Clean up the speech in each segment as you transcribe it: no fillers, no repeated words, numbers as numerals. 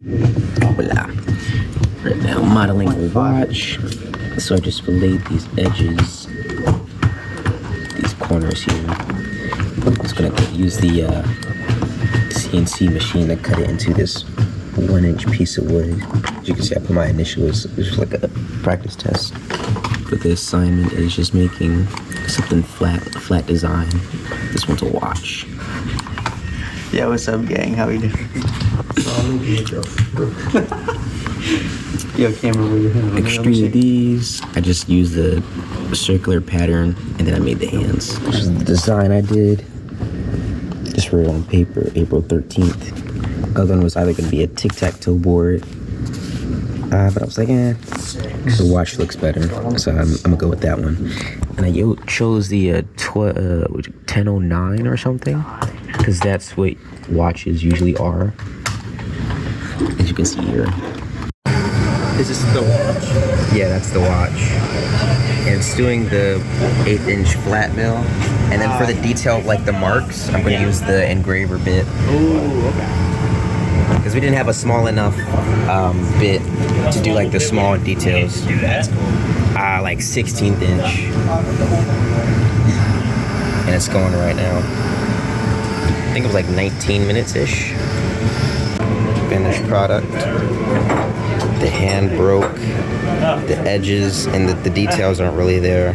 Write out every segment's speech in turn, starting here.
Voila. Right now, modeling a watch. So I just filleted these edges, these corners here. I'm just gonna use the CNC machine to cut it into this 1-inch piece of wood. As you can see, I put my initials. It was just like a practice test. But the assignment is just making something flat design. This one's a watch. Yeah, what's up, gang? How we doing? Yo, camera, where you hand? Extruded these. I just used the circular pattern, and then I made the hands. This is the design I did. Just wrote it on paper, April 13th. The other one was either going to be a tic-tac-toe board, but I was like, the watch looks better, so I'm going to go with that one. And I chose the 1009 or something, because that's what watches usually are, as you can see here. Is this the watch? Yeah, that's the watch. And it's doing the 1/8-inch flat mill. And then for the detail of like the marks, I'm going to use the engraver bit. Oh, okay. Because we didn't have a small enough bit to do like the small details. That's cool. Like 16th inch. And it's going right now. I think it was like 19 minutes-ish. Finished product. The hand broke. The edges and the details aren't really there.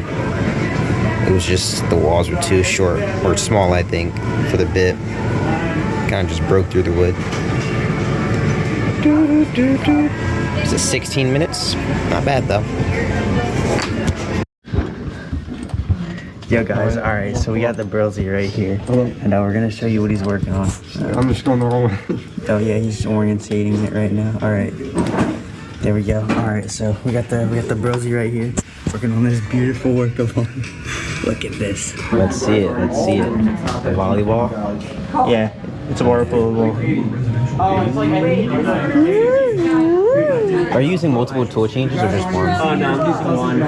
It was just the walls were too short or small, I think, for the bit. Kind of just broke through the wood. Is it 16 minutes? Not bad though. Yo, guys, alright, so we got the Brilsy right here. And now we're gonna show you what he's working on. I'm just going the wrong way. Oh yeah, he's orientating it right now. Alright. There we go. Alright, so we got the Brilsy right here. Working on this beautiful work of art. Look at this. Let's see it. Let's see it. The volleyball. Yeah, it's a water polo. Are you using multiple tool changes or just one? Oh no, I'm using one.